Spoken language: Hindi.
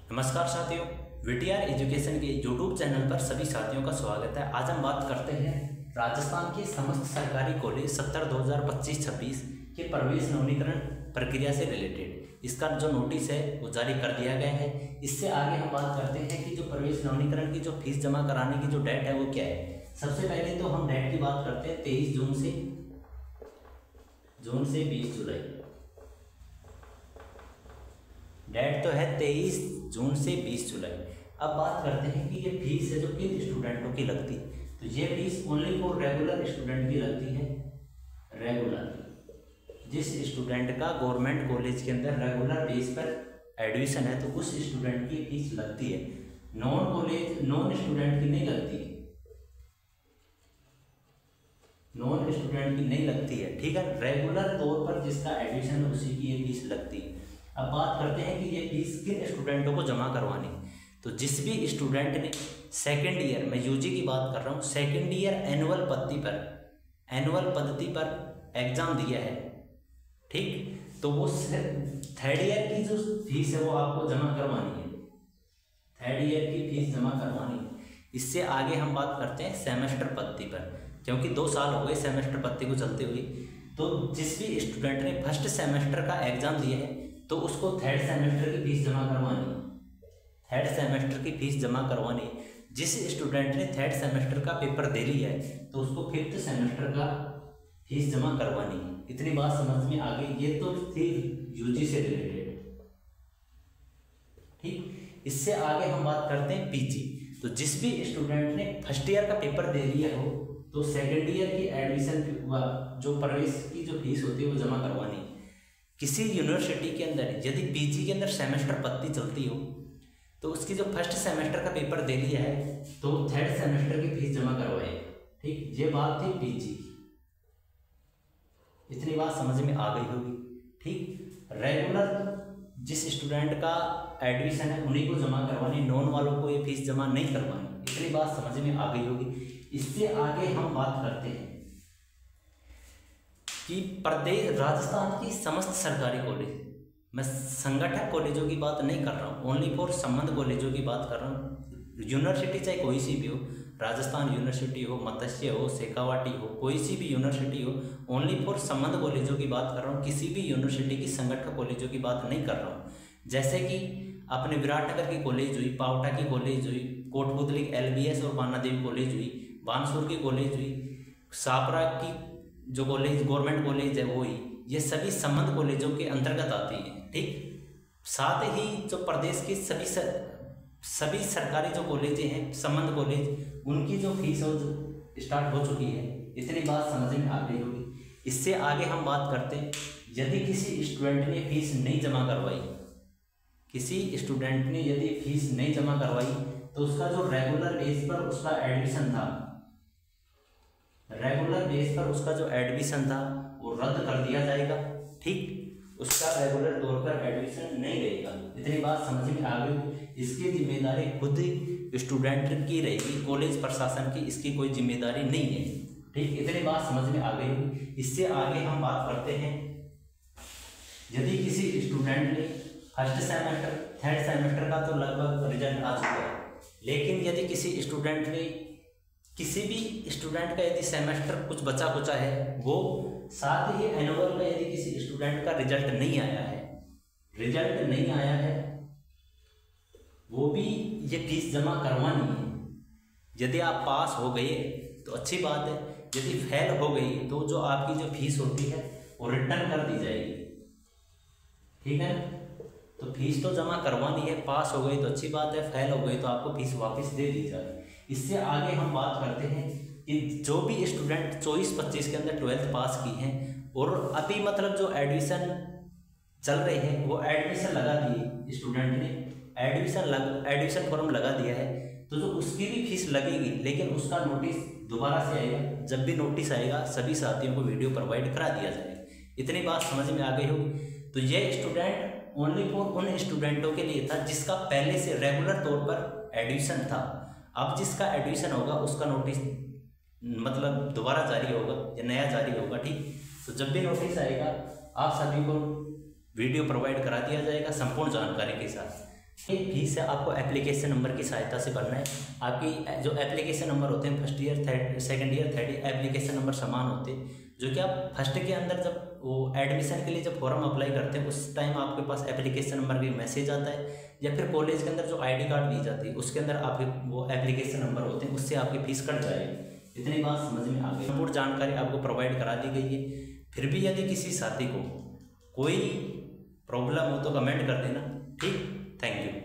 नमस्कार साथियों, वीटीआर एजुकेशन के यूट्यूब चैनल पर सभी साथियों का स्वागत है। आज हम बात करते हैं राजस्थान के समस्त सरकारी कॉलेज 70/2025-26 के प्रवेश नवीनीकरण प्रक्रिया से रिलेटेड इसका जो नोटिस है वो जारी कर दिया गया है। इससे आगे हम बात करते हैं कि जो प्रवेश नवीनीकरण की जो फीस जमा कराने की जो डेट है वो क्या है। सबसे पहले तो हम डेट की बात करते हैं 23 जून से 20 जुलाई। डेट तो है 23 जून से 20 जुलाई। अब बात करते हैं कि ये फीस है जो किन स्टूडेंटों की लगती है। तो ये fees only for regular student की लगती है। रेगुलर, जिस स्टूडेंट का गवर्नमेंट कॉलेज के अंदर रेगुलर बेस पर एडमिशन है तो उस स्टूडेंट की फीस लगती है। नॉन स्टूडेंट की नहीं लगती है। नॉन स्टूडेंट की नहीं लगती है, ठीक है। रेगुलर तौर पर जिसका एडमिशन है उसी की ये फीस लगती है। अब बात करते हैं कि ये फीस किन स्टूडेंटों को जमा करवानी। तो जिस भी स्टूडेंट ने सेकेंड ईयर, मैं यूजी की बात कर रहा हूँ, सेकेंड ईयर एनुअल पद्धति पर एग्जाम दिया है, ठीक, तो वो थर्ड ईयर की जो फीस है वो आपको जमा करवानी है। थर्ड ईयर की फीस जमा करवानी है। इससे आगे हम बात करते हैं सेमेस्टर पद्धति पर, क्योंकि 2 साल हो गए सेमेस्टर पद्धति को चलते हुए। तो जिस भी स्टूडेंट ने फर्स्ट सेमेस्टर का एग्जाम दिया है तो उसको थर्ड सेमेस्टर की फीस जमा करवानी है। थर्ड सेमेस्टर की फीस जमा करवानी। जिस स्टूडेंट ने थर्ड सेमेस्टर का पेपर दे लिया है तो उसको फिफ्थ सेमेस्टर का फीस जमा करवानी है। इतनी बात समझ में आ गई। ये तो थी यूजी से रिलेटेड, ठीक। इससे आगे हम बात करते हैं पीजी। तो जिस भी स्टूडेंट ने फर्स्ट ईयर का पेपर दे लिया हो तो सेकेंड ईयर की एडमिशन जो प्रवेश की जो फीस होती है वो जमा करवानी है। किसी यूनिवर्सिटी के अंदर यदि पीजी के अंदर सेमेस्टर पद्धति चलती हो तो उसकी जो फर्स्ट सेमेस्टर का पेपर दे लिया है तो थर्ड सेमेस्टर की फीस जमा करवाए, ठीक। ये बात थी पीजी की। इतनी बात समझ में आ गई होगी, ठीक। रेगुलर जिस स्टूडेंट का एडमिशन है उन्हीं को जमा करवानी, नॉन वालों को ये फीस जमा नहीं करवानी। इतनी बात समझ में आ गई होगी। इससे आगे हम बात करते हैं कि प्रदेश राजस्थान की समस्त सरकारी कॉलेज, मैं संगठक कॉलेजों की बात नहीं कर रहा हूँ, ओनली फॉर संबंध कॉलेजों की बात कर रहा हूँ। यूनिवर्सिटी चाहे कोई सी भी हो, राजस्थान यूनिवर्सिटी हो, मत्स्य हो, शेखावाटी हो, कोई सी भी यूनिवर्सिटी हो, ओनली फॉर संबंध कॉलेजों की बात कर रहा हूँ। किसी भी यूनिवर्सिटी की संगठक कॉलेजों की बात नहीं कर रहा हूँ। जैसे कि अपने विराटनगर की कॉलेज हुई, पावटा की कॉलेज हुई, कोटपुतली LBS और बानादेवी कॉलेज हुई, बानसूर की कॉलेज हुई, सापरा की जो कॉलेज गवर्नमेंट कॉलेज है वो ही, ये सभी संबंध कॉलेजों के अंतर्गत आती है, ठीक। साथ ही जो प्रदेश की सभी सरकारी जो कॉलेजें हैं संबंध कॉलेज, उनकी जो फीस हो स्टार्ट हो चुकी है। इतनी बात समझ में आ गई होगी। इससे आगे हम बात करते हैं, यदि किसी स्टूडेंट ने फीस नहीं जमा करवाई, किसी स्टूडेंट ने यदि फीस नहीं जमा करवाई तो उसका जो रेगुलर बेस पर उसका एडमिशन था, रेगुलर बेस पर उसका जो एडमिशन था वो रद्द कर दिया जाएगा, ठीक। उसका रेगुलर तौर पर एडमिशन नहीं रहेगा। इतनी बात समझ में आ गई। इसकी जिम्मेदारी खुद स्टूडेंट की रहेगी, कॉलेज प्रशासन की इसकी कोई जिम्मेदारी नहीं है, ठीक। इतनी बात समझ में आ गई। इससे आगे हम बात करते हैं, यदि किसी स्टूडेंट ने फर्स्ट सेमेस्टर थर्ड सेमेस्टर का तो लगभग रिजल्ट आ चुका है, लेकिन यदि किसी भी स्टूडेंट का यदि सेमेस्टर कुछ बचा कुचा है, वो साथ ही एनुअल का यदि किसी स्टूडेंट का रिजल्ट नहीं आया है, वो भी ये फीस जमा करवानी है। यदि आप पास हो गए तो अच्छी बात है, यदि फेल हो गई तो जो आपकी जो फीस होती है वो रिटर्न कर दी जाएगी, ठीक है। तो फीस तो जमा करवानी है। पास हो गई तो अच्छी बात है, फेल हो गई तो आपको फीस वापस दे दी जाए। इससे आगे हम बात करते हैं कि जो भी स्टूडेंट 24-25 के अंदर 12th पास की हैं और अभी मतलब जो एडमिशन चल रहे हैं वो एडमिशन लगा दिए, स्टूडेंट ने एडमिशन फॉर्म लगा दिया है, तो जो उसकी भी फीस लगेगी, लेकिन उसका नोटिस दोबारा से आएगा। जब भी नोटिस आएगा सभी साथियों को वीडियो प्रोवाइड करा दिया जाएगा। इतनी बात समझ में आ गई होगी। तो ये स्टूडेंट ओनली फॉर उन स्टूडेंटों के लिए था जिसका पहले से रेगुलर तौर पर एडमिशन था। अब जिसका एडमिशन होगा उसका नोटिस मतलब दोबारा जारी होगा या नया जारी होगा, ठीक। तो जब भी नोटिस आएगा आप सभी को वीडियो प्रोवाइड करा दिया जाएगा संपूर्ण जानकारी के साथ। ये फीस है आपको एप्लीकेशन नंबर की सहायता से भरना है। आपकी जो एप्लीकेशन नंबर होते हैं first year, third, second year, third year application number समान होते हैं, जो कि आप फर्स्ट के अंदर जब वो एडमिशन के लिए जब फॉर्म अप्लाई करते हैं उस टाइम आपके पास एप्लीकेशन नंबर का मैसेज आता है, या फिर कॉलेज के अंदर जो ID कार्ड दी जाती है उसके अंदर आपके वो एप्लीकेशन नंबर होते हैं, उससे आपकी फीस कट जाएगी। इतनी बात समझ में आ गई। संपूर्ण जानकारी आपको प्रोवाइड करा दी गई है। फिर भी यदि किसी साथी को कोई प्रॉब्लम हो तो कमेंट कर देना। ठीक, थैंक यू।